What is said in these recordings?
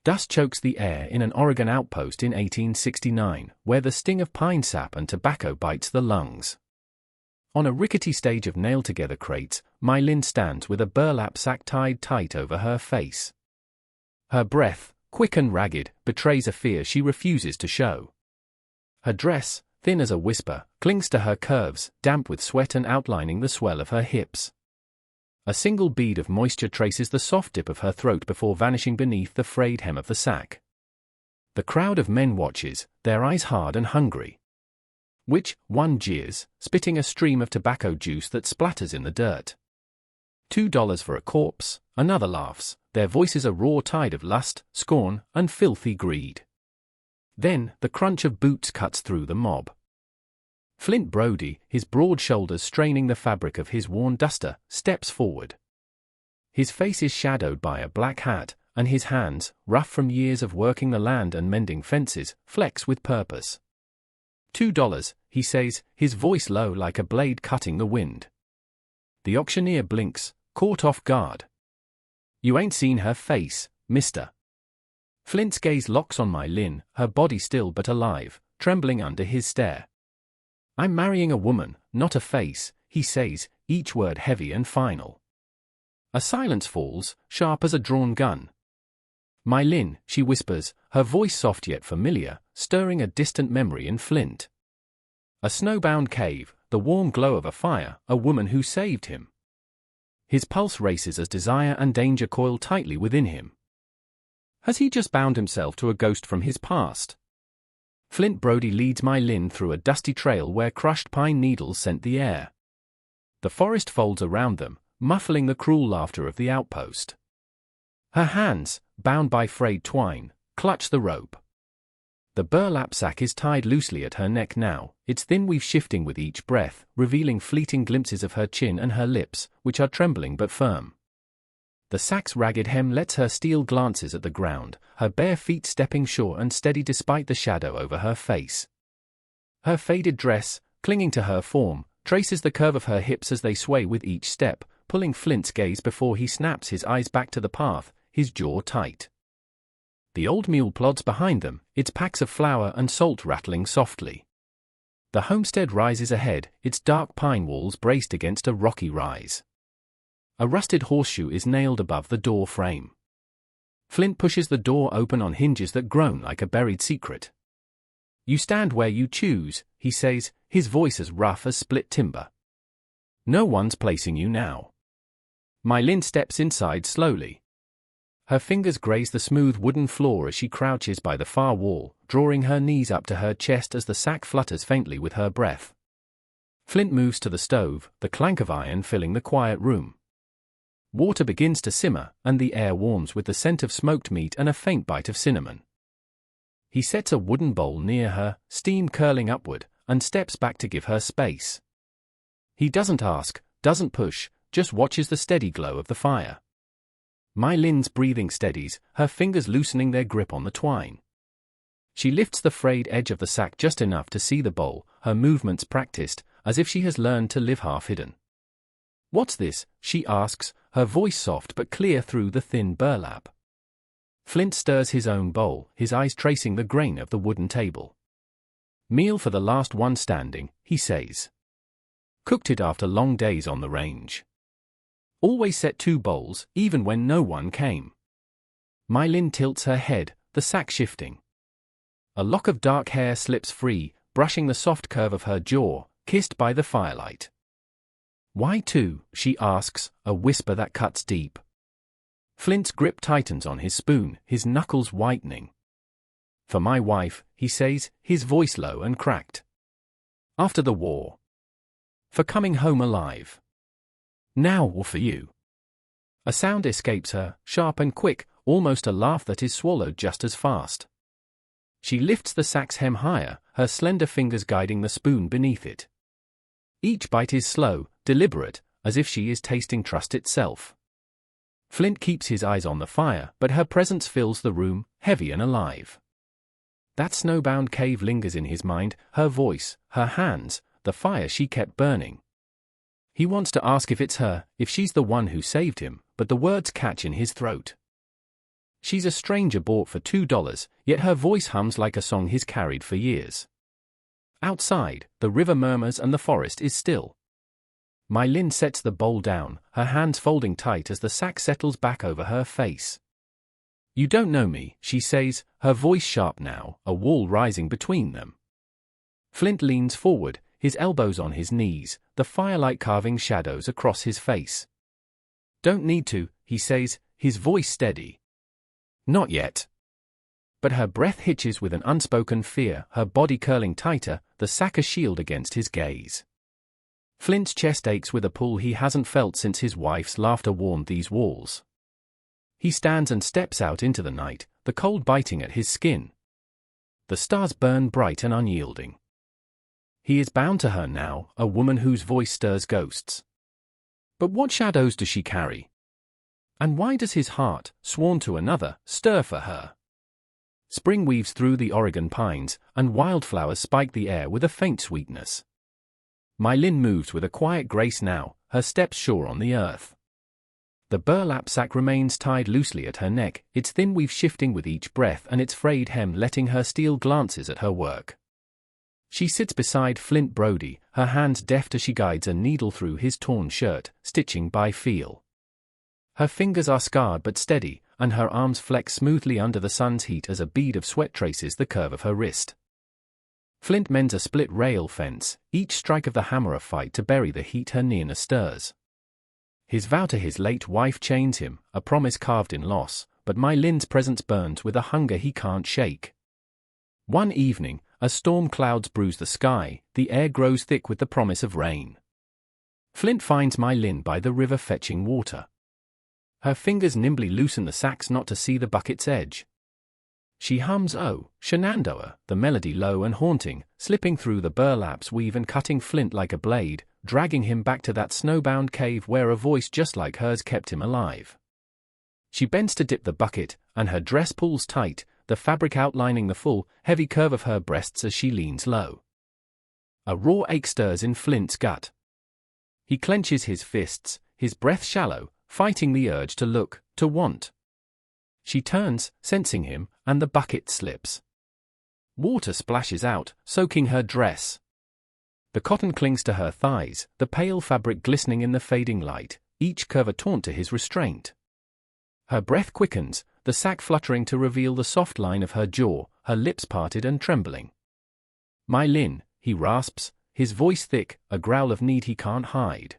Dust chokes the air in an Oregon outpost in 1869, where the sting of pine sap and tobacco bites the lungs. On a rickety stage of nailed-together crates, My Lin stands with a burlap sack tied tight over her face. Her breath, quick and ragged, betrays a fear she refuses to show. Her dress, thin as a whisper, clings to her curves, damp with sweat and outlining the swell of her hips. A single bead of moisture traces the soft dip of her throat before vanishing beneath the frayed hem of the sack. The crowd of men watches, their eyes hard and hungry. One jeers, spitting a stream of tobacco juice that splatters in the dirt. $2 for a corpse, another laughs, their voices a raw tide of lust, scorn, and filthy greed. Then, the crunch of boots cuts through the mob. Flint Brody, his broad shoulders straining the fabric of his worn duster, steps forward. His face is shadowed by a black hat, and his hands, rough from years of working the land and mending fences, flex with purpose. $2, he says, his voice low like a blade cutting the wind. The auctioneer blinks, caught off guard. You ain't seen her face, mister. Flint's gaze locks on My Lin, her body still but alive, trembling under his stare. I'm marrying a woman, not a face, he says, each word heavy and final. A silence falls, sharp as a drawn gun. My Lin, she whispers, her voice soft yet familiar, stirring a distant memory in Flint. A snowbound cave, the warm glow of a fire, a woman who saved him. His pulse races as desire and danger coil tightly within him. Has he just bound himself to a ghost from his past? Flint Brody leads My Lin through a dusty trail where crushed pine needles scent the air. The forest folds around them, muffling the cruel laughter of the outpost. Her hands, bound by frayed twine, clutch the rope. The burlap sack is tied loosely at her neck now, its thin weave shifting with each breath, revealing fleeting glimpses of her chin and her lips, which are trembling but firm. The sack's ragged hem lets her steal glances at the ground, her bare feet stepping sure and steady despite the shadow over her face. Her faded dress, clinging to her form, traces the curve of her hips as they sway with each step, pulling Flint's gaze before he snaps his eyes back to the path, his jaw tight. The old mule plods behind them, its packs of flour and salt rattling softly. The homestead rises ahead, its dark pine walls braced against a rocky rise. A rusted horseshoe is nailed above the door frame. Flint pushes the door open on hinges that groan like a buried secret. You stand where you choose, he says, his voice as rough as split timber. No one's placing you now. My Lin steps inside slowly. Her fingers graze the smooth wooden floor as she crouches by the far wall, drawing her knees up to her chest as the sack flutters faintly with her breath. Flint moves to the stove, the clank of iron filling the quiet room. Water begins to simmer, and the air warms with the scent of smoked meat and a faint bite of cinnamon. He sets a wooden bowl near her, steam curling upward, and steps back to give her space. He doesn't ask, doesn't push, just watches the steady glow of the fire. My Lin's breathing steadies, her fingers loosening their grip on the twine. She lifts the frayed edge of the sack just enough to see the bowl, her movements practiced, as if she has learned to live half-hidden. What's this? She asks, her voice soft but clear through the thin burlap. Flint stirs his own bowl, his eyes tracing the grain of the wooden table. Meal for the last one standing, he says. Cooked it after long days on the range. Always set 2 bowls, even when no one came. My Lin tilts her head, the sack shifting. A lock of dark hair slips free, brushing the soft curve of her jaw, kissed by the firelight. Why 2? She asks, a whisper that cuts deep. Flint's grip tightens on his spoon, his knuckles whitening. For my wife, he says, his voice low and cracked. After the war. For coming home alive. Now or for you. A sound escapes her, sharp and quick, almost a laugh that is swallowed just as fast. She lifts the sack's hem higher, her slender fingers guiding the spoon beneath it. Each bite is slow, deliberate, as if she is tasting trust itself. Flint keeps his eyes on the fire, but her presence fills the room, heavy and alive. That snowbound cave lingers in his mind, her voice, her hands, the fire she kept burning. He wants to ask if it's her, if she's the one who saved him, but the words catch in his throat. She's a stranger bought for $2, yet her voice hums like a song he's carried for years. Outside, the river murmurs and the forest is still. My Lin sets the bowl down, her hands folding tight as the sack settles back over her face. "You don't know me," she says, her voice sharp now, a wall rising between them. Flint leans forward, his elbows on his knees, the firelight carving shadows across his face. "Don't need to," he says, his voice steady. "Not yet." But her breath hitches with an unspoken fear, her body curling tighter, the sack a shield against his gaze. Flint's chest aches with a pull he hasn't felt since his wife's laughter warmed these walls. He stands and steps out into the night, the cold biting at his skin. The stars burn bright and unyielding. He is bound to her now, a woman whose voice stirs ghosts. But what shadows does she carry? And why does his heart, sworn to another, stir for her? Spring weaves through the Oregon pines, and wildflowers spike the air with a faint sweetness. My Lin moves with a quiet grace now, her steps sure on the earth. The burlap sack remains tied loosely at her neck, its thin weave shifting with each breath and its frayed hem letting her steal glances at her work. She sits beside Flint Brody, her hands deft as she guides a needle through his torn shirt, stitching by feel. Her fingers are scarred but steady, and her arms flex smoothly under the sun's heat as a bead of sweat traces the curve of her wrist. Flint mends a split rail fence, each strike of the hammer a fight to bury the heat her nearness stirs. His vow to his late wife chains him, a promise carved in loss, but My Lin's presence burns with a hunger he can't shake. One evening, as storm clouds bruise the sky, the air grows thick with the promise of rain. Flint finds My Lin by the river fetching water. Her fingers nimbly loosen the sacks not to see the bucket's edge. She hums "Oh, Shenandoah," the melody low and haunting, slipping through the burlap's weave and cutting Flint like a blade, dragging him back to that snowbound cave where a voice just like hers kept him alive. She bends to dip the bucket, and her dress pulls tight, the fabric outlining the full, heavy curve of her breasts as she leans low. A raw ache stirs in Flint's gut. He clenches his fists, his breath shallow, fighting the urge to look, to want. She turns, sensing him, and the bucket slips. Water splashes out, soaking her dress. The cotton clings to her thighs, the pale fabric glistening in the fading light, each curve a taunt to his restraint. Her breath quickens, the sack fluttering to reveal the soft line of her jaw, her lips parted and trembling. "My Lin," he rasps, his voice thick, a growl of need he can't hide.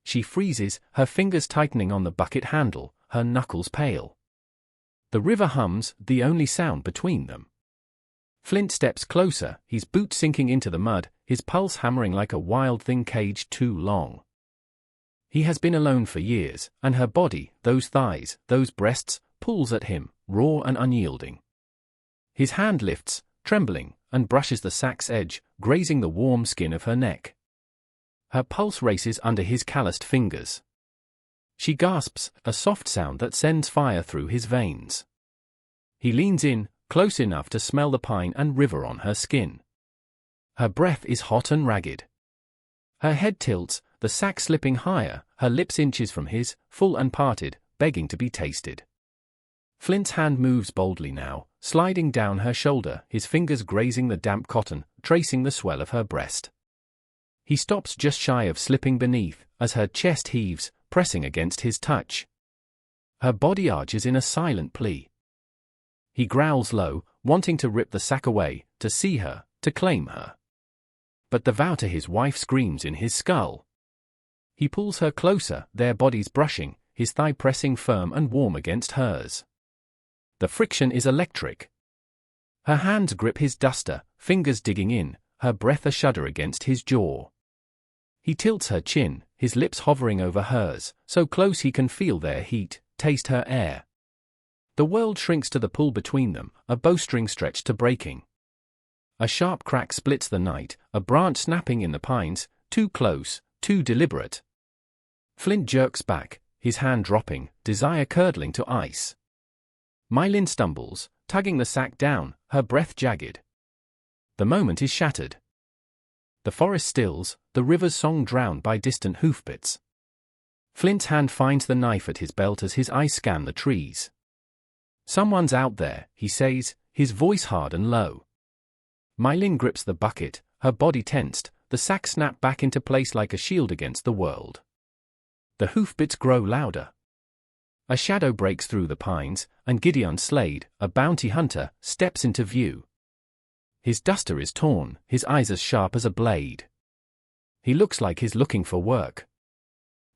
She freezes, her fingers tightening on the bucket handle, her knuckles pale. The river hums, the only sound between them. Flint steps closer, his boots sinking into the mud, his pulse hammering like a wild thing caged too long. He has been alone for years, and her body, those thighs, those breasts, pulls at him, raw and unyielding. His hand lifts, trembling, and brushes the sack's edge, grazing the warm skin of her neck. Her pulse races under his calloused fingers. She gasps, a soft sound that sends fire through his veins. He leans in, close enough to smell the pine and river on her skin. Her breath is hot and ragged. Her head tilts, the sack slipping higher, her lips inches from his, full and parted, begging to be tasted. Flint's hand moves boldly now, sliding down her shoulder, his fingers grazing the damp cotton, tracing the swell of her breast. He stops just shy of slipping beneath, as her chest heaves, pressing against his touch. Her body arches in a silent plea. He growls low, wanting to rip the sack away, to see her, to claim her. But the vow to his wife screams in his skull. He pulls her closer, their bodies brushing, his thigh pressing firm and warm against hers. The friction is electric. Her hands grip his duster, fingers digging in, her breath a shudder against his jaw. He tilts her chin, his lips hovering over hers, so close he can feel their heat, taste her air. The world shrinks to the pull between them, a bowstring stretched to breaking. A sharp crack splits the night, a branch snapping in the pines, too close, too deliberate. Flint jerks back, his hand dropping, desire curdling to ice. My Lin stumbles, tugging the sack down, her breath jagged. The moment is shattered. The forest stills, the river's song drowned by distant hoofbeats. Flint's hand finds the knife at his belt as his eyes scan the trees. Someone's out there, he says, his voice hard and low. My Lin grips the bucket, her body tensed, the sack snapped back into place like a shield against the world. The hoofbeats grow louder. A shadow breaks through the pines, and Gideon Slade, a bounty hunter, steps into view. His duster is torn, his eyes as sharp as a blade. He looks like he's looking for work.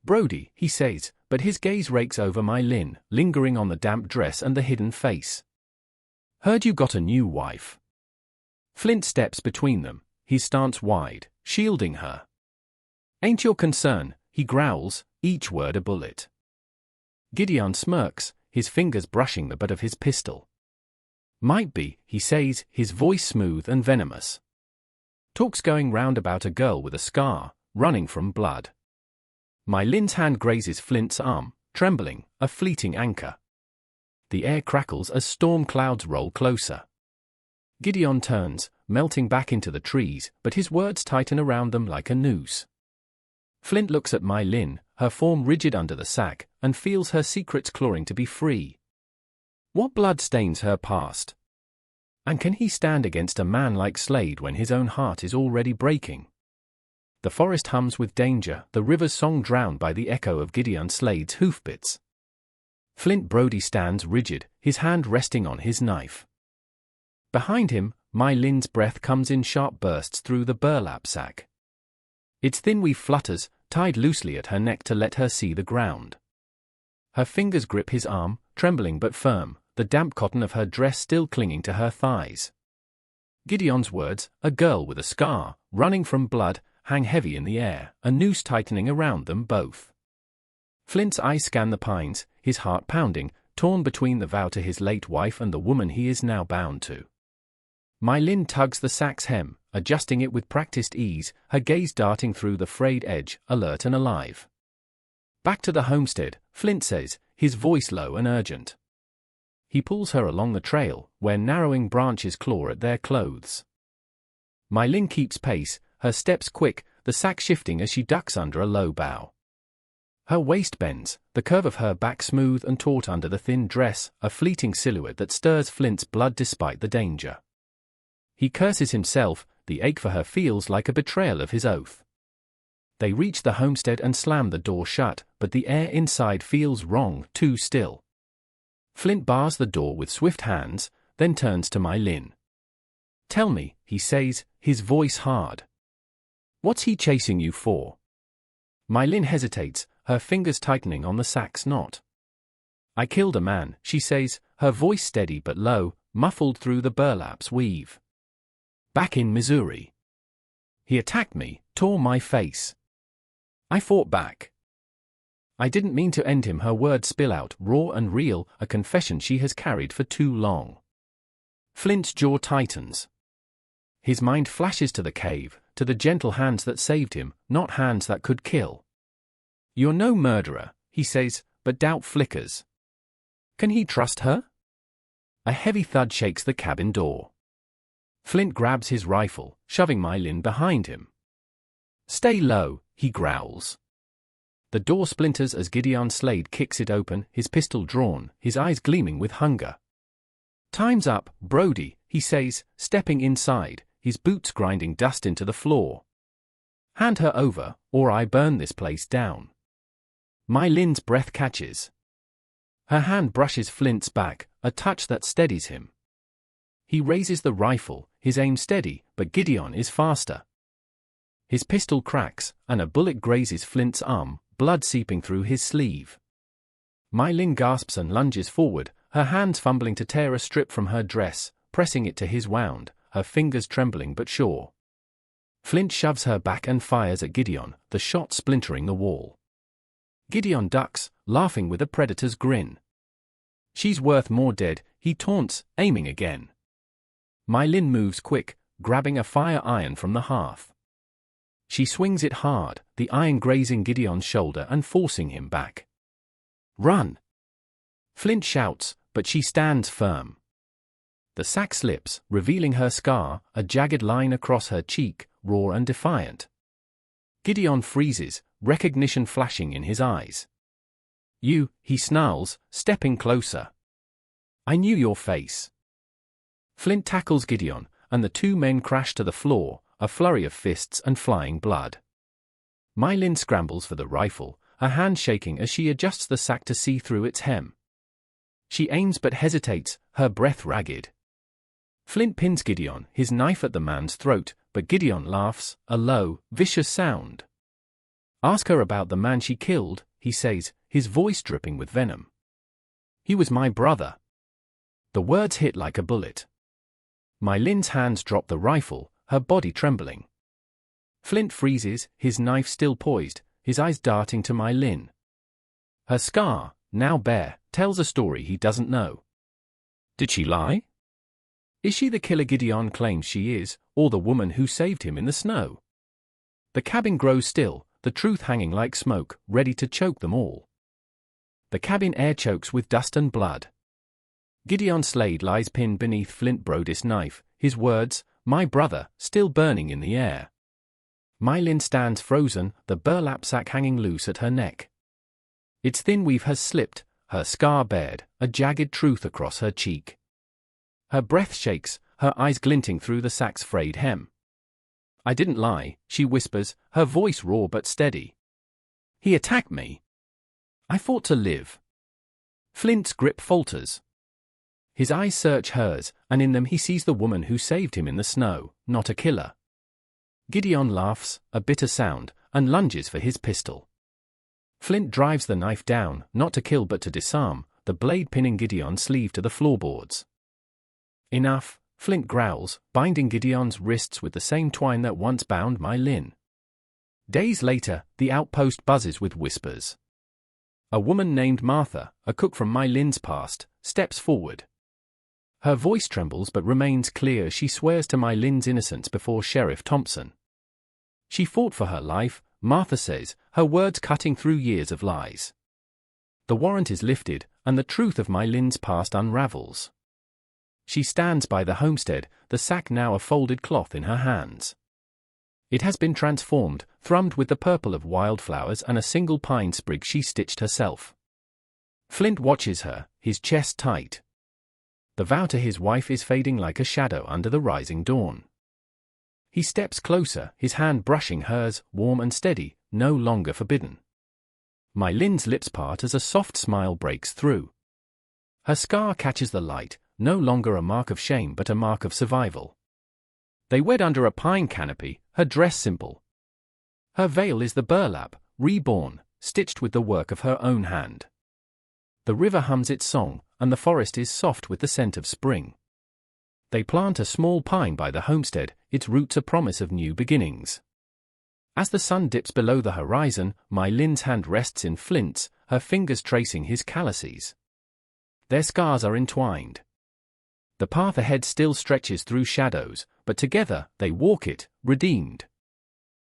"Brody," he says, but his gaze rakes over my Lin, lingering on the damp dress and the hidden face. "Heard you got a new wife." Flint steps between them, his stance wide, shielding her. "Ain't your concern," he growls, each word a bullet. Gideon smirks, his fingers brushing the butt of his pistol. "Might be," he says, his voice smooth and venomous. Talk's going round about a girl with a scar, running from blood. My Lin's hand grazes Flint's arm, trembling, a fleeting anchor. The air crackles as storm clouds roll closer. Gideon turns, melting back into the trees, but his words tighten around them like a noose. Flint looks at my Lin, her form rigid under the sack, and feels her secrets clawing to be free. What blood stains her past? And can he stand against a man like Slade when his own heart is already breaking? The forest hums with danger, the river's song drowned by the echo of Gideon Slade's hoofbeats. Flint Brody stands rigid, his hand resting on his knife. Behind him, my Lin's breath comes in sharp bursts through the burlap sack. Its thin weave flutters, tied loosely at her neck to let her see the ground. Her fingers grip his arm, trembling but firm, the damp cotton of her dress still clinging to her thighs. Gideon's words, "a girl with a scar, running from blood," hang heavy in the air, a noose tightening around them both. Flint's eyes scan the pines, his heart pounding, torn between the vow to his late wife and the woman he is now bound to. My Lin tugs the sack's hem, adjusting it with practiced ease, her gaze darting through the frayed edge, alert and alive. "Back to the homestead," Flint says, his voice low and urgent. He pulls her along the trail, where narrowing branches claw at their clothes. My Lin keeps pace, her steps quick, the sack shifting as she ducks under a low bough. Her waist bends, the curve of her back smooth and taut under the thin dress, a fleeting silhouette that stirs Flint's blood despite the danger. He curses himself, the ache for her feels like a betrayal of his oath. They reach the homestead and slam the door shut, but the air inside feels wrong, too still. Flint bars the door with swift hands, then turns to my Lin. "Tell me," he says, his voice hard. "What's he chasing you for?" My Lin hesitates, her fingers tightening on the sack's knot. "I killed a man," she says, her voice steady but low, muffled through the burlap's weave. "Back in Missouri. He attacked me, tore my face. I fought back. I didn't mean to end him," her words spill out, raw and real, a confession she has carried for too long. Flint's jaw tightens. His mind flashes to the cave, to the gentle hands that saved him, not hands that could kill. "You're no murderer," he says, but doubt flickers. Can he trust her? A heavy thud shakes the cabin door. Flint grabs his rifle, shoving my Lin behind him. "Stay low," he growls. The door splinters as Gideon Slade kicks it open, his pistol drawn, his eyes gleaming with hunger. "Time's up, Brody," he says, stepping inside, his boots grinding dust into the floor. "Hand her over, or I burn this place down." My Lin's breath catches. Her hand brushes Flint's back, a touch that steadies him. He raises the rifle, his aim steady, but Gideon is faster. His pistol cracks, and a bullet grazes Flint's arm, blood seeping through his sleeve. My Lin gasps and lunges forward, her hands fumbling to tear a strip from her dress, pressing it to his wound, her fingers trembling but sure. Flint shoves her back and fires at Gideon, the shot splintering the wall. Gideon ducks, laughing with a predator's grin. "She's worth more dead," he taunts, aiming again. My Lin moves quick, grabbing a fire iron from the hearth. She swings it hard, the iron grazing Gideon's shoulder and forcing him back. "Run!" Flint shouts, but she stands firm. The sack slips, revealing her scar, a jagged line across her cheek, raw and defiant. Gideon freezes, recognition flashing in his eyes. "You," he snarls, stepping closer. I knew your face. Flint tackles Gideon, and the two men crash to the floor, a flurry of fists and flying blood. My Lynn scrambles for the rifle, her hand shaking as she adjusts the sack to see through its hem. She aims but hesitates, her breath ragged. Flint pins Gideon, his knife at the man's throat, but Gideon laughs, a low, vicious sound. Ask her about the man she killed, he says, his voice dripping with venom. He was my brother. The words hit like a bullet. My Lynn's hands drop the rifle, her body trembling. Flint freezes, his knife still poised, his eyes darting to my Lynn. Her scar, now bare, tells a story he doesn't know. Did she lie? Is she the killer Gideon claims she is, or the woman who saved him in the snow? The cabin grows still, the truth hanging like smoke, ready to choke them all. The cabin air chokes with dust and blood. Gideon Slade lies pinned beneath Flint Brodis' knife, his words, my brother, still burning in the air. My Lynn stands frozen, the burlap sack hanging loose at her neck. Its thin weave has slipped, her scar bared, a jagged truth across her cheek. Her breath shakes, her eyes glinting through the sack's frayed hem. I didn't lie, she whispers, her voice raw but steady. He attacked me. I fought to live. Flint's grip falters. His eyes search hers, and in them he sees the woman who saved him in the snow, not a killer. Gideon laughs, a bitter sound, and lunges for his pistol. Flint drives the knife down, not to kill but to disarm, the blade pinning Gideon's sleeve to the floorboards. Enough, Flint growls, binding Gideon's wrists with the same twine that once bound my Lynn. Days later, the outpost buzzes with whispers. A woman named Martha, a cook from my Lynn's past, steps forward. Her voice trembles but remains clear as she swears to my Lynn's innocence before Sheriff Thompson. She fought for her life, Martha says, her words cutting through years of lies. The warrant is lifted, and the truth of my Lynn's past unravels. She stands by the homestead, the sack now a folded cloth in her hands. It has been transformed, thrummed with the purple of wildflowers and a single pine sprig she stitched herself. Flint watches her, his chest tight. The vow to his wife is fading like a shadow under the rising dawn. He steps closer, his hand brushing hers, warm and steady, no longer forbidden. My Lynn's lips part as a soft smile breaks through. Her scar catches the light, no longer a mark of shame but a mark of survival. They wed under a pine canopy, her dress simple. Her veil is the burlap, reborn, stitched with the work of her own hand. The river hums its song, and the forest is soft with the scent of spring. They plant a small pine by the homestead, its roots a promise of new beginnings. As the sun dips below the horizon, my Lynn's hand rests in Flint's, her fingers tracing his calluses. Their scars are entwined. The path ahead still stretches through shadows, but together they walk it, redeemed.